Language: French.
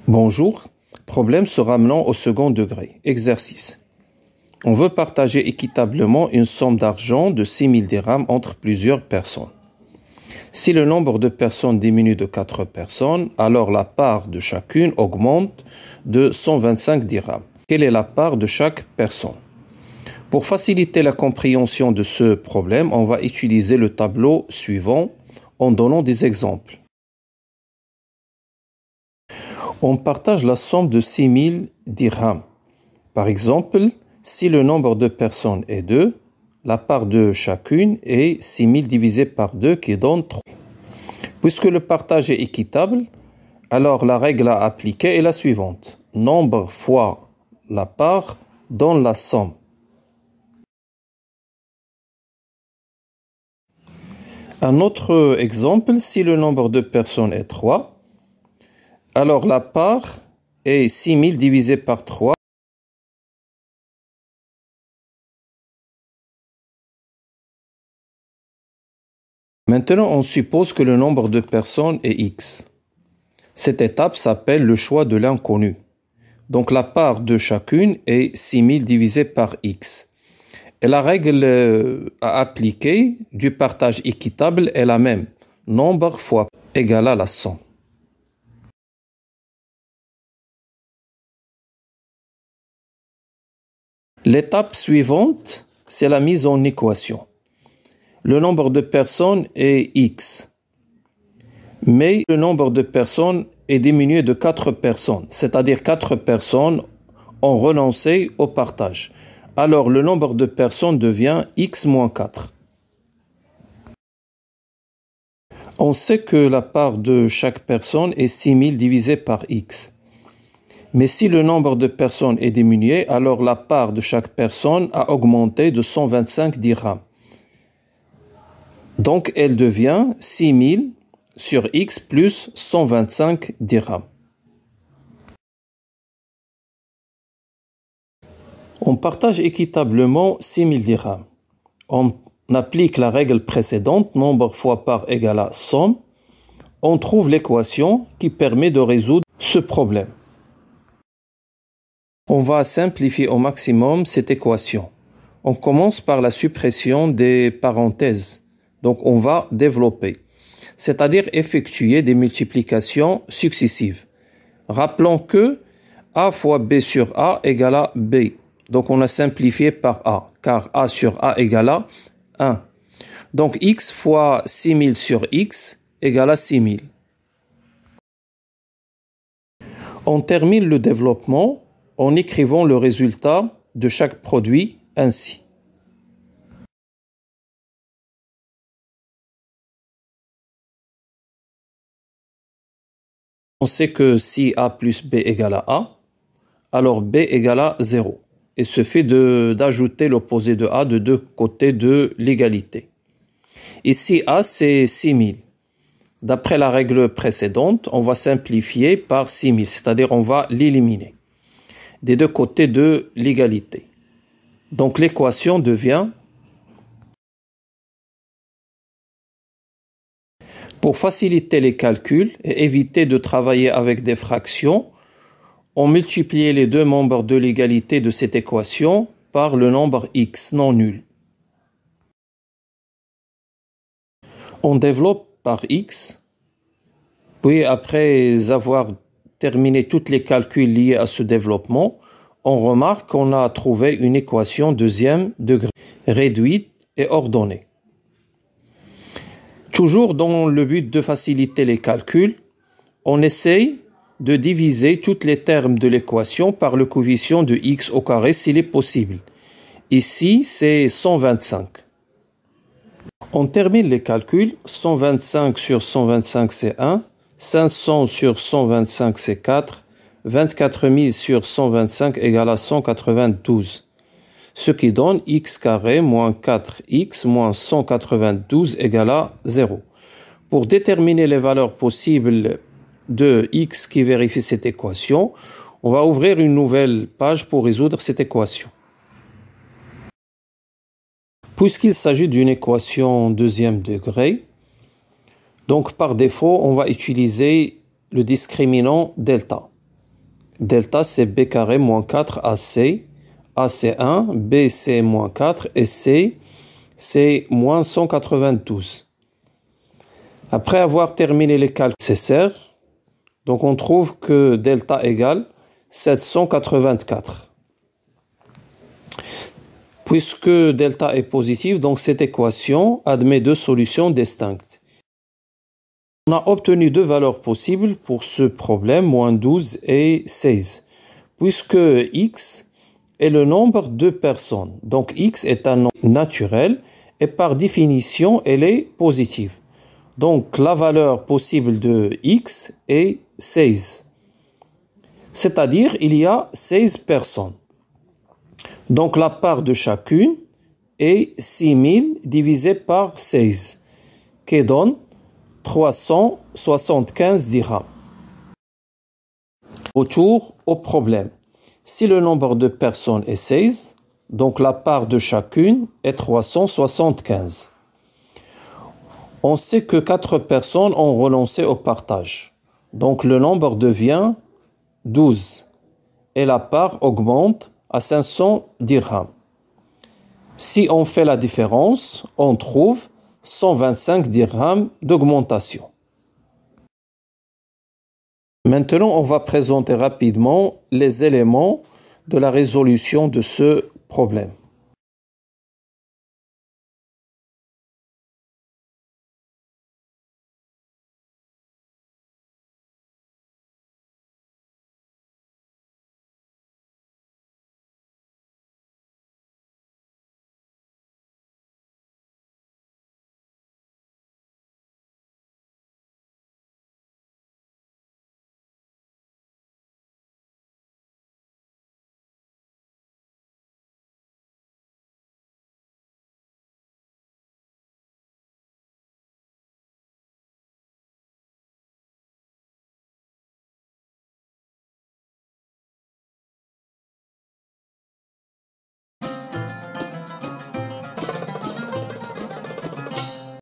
Bonjour, problème se ramenant au second degré. Exercice. On veut partager équitablement une somme d'argent de 6000 dirhams entre plusieurs personnes. Si le nombre de personnes diminue de 4 personnes, alors la part de chacune augmente de 125 dirhams. Quelle est la part de chaque personne? Pour faciliter la compréhension de ce problème, on va utiliser le tableau suivant en donnant des exemples. On partage la somme de 6000 dirhams. Par exemple, si le nombre de personnes est 2, la part de chacune est 6000 divisé par 2 qui donne 3. Puisque le partage est équitable, alors la règle à appliquer est la suivante. Nombre fois la part donne la somme. Un autre exemple, si le nombre de personnes est 3, alors la part est 6000 divisé par 3. Maintenant, on suppose que le nombre de personnes est x. Cette étape s'appelle le choix de l'inconnu. Donc la part de chacune est 6000 divisé par x. Et la règle à appliquer du partage équitable est la même. Nombre fois égale à la somme. L'étape suivante, c'est la mise en équation. Le nombre de personnes est x, mais le nombre de personnes est diminué de 4 personnes, c'est-à-dire 4 personnes ont renoncé au partage. Alors le nombre de personnes devient x moins 4. On sait que la part de chaque personne est 6000 divisé par x. Mais si le nombre de personnes est diminué, alors la part de chaque personne a augmenté de 125 dirhams. Donc elle devient 6000 sur x plus 125 dirhams. On partage équitablement 6000 dirhams. On applique la règle précédente, nombre fois part égale à somme. On trouve l'équation qui permet de résoudre ce problème. On va simplifier au maximum cette équation. On commence par la suppression des parenthèses. Donc on va développer, c'est-à-dire effectuer des multiplications successives. Rappelons que a fois b sur a égale à b. Donc on a simplifié par a, car a sur a égale à 1. Donc x fois 6000 sur x égale à 6000. On termine le développement en écrivant le résultat de chaque produit ainsi. On sait que si A plus B égale à A, alors B égale à 0. Il suffit d'ajouter l'opposé de A de deux côtés de l'égalité. Ici, A, c'est 6000. D'après la règle précédente, on va simplifier par 6000, c'est-à-dire on va l'éliminer des deux côtés de l'égalité. Donc l'équation devient, pour faciliter les calculs et éviter de travailler avec des fractions, on multiplie les deux membres de l'égalité de cette équation par le nombre x non nul. On développe par x, puis après avoir terminé tous les calculs liés à ce développement, on remarque qu'on a trouvé une équation deuxième degré, réduite et ordonnée. Toujours dans le but de faciliter les calculs, on essaye de diviser tous les termes de l'équation par le coefficient de x au carré s'il est possible. Ici, c'est 125. On termine les calculs. 125 sur 125, c'est 1. 500 sur 125, c'est 4. 24 000 sur 125 égale à 192. Ce qui donne x carré moins 4x moins 192 égale à 0. Pour déterminer les valeurs possibles de x qui vérifie cette équation, on va ouvrir une nouvelle page pour résoudre cette équation. Puisqu'il s'agit d'une équation deuxième degré, donc par défaut, on va utiliser le discriminant delta. Delta, c'est B carré moins 4AC. A, c'est 1. B, c'est moins 4. Et C, c'est moins 192. Après avoir terminé les calculs nécessaires, donc on trouve que delta égale 784. Puisque delta est positif, donc cette équation admet deux solutions distinctes. On a obtenu deux valeurs possibles pour ce problème, moins 12 et 16, puisque x est le nombre de personnes. Donc x est un nombre naturel et par définition, elle est positive. Donc la valeur possible de x est 16. C'est-à-dire il y a 16 personnes. Donc la part de chacune est 6000 divisé par 16, qui donne 375 dirhams. Retour au problème. Si le nombre de personnes est 16, donc la part de chacune est 375. On sait que 4 personnes ont renoncé au partage. Donc le nombre devient 12 et la part augmente à 500 dirhams. Si on fait la différence, on trouve 125 dirhams d'augmentation. Maintenant, on va présenter rapidement les éléments de la résolution de ce problème.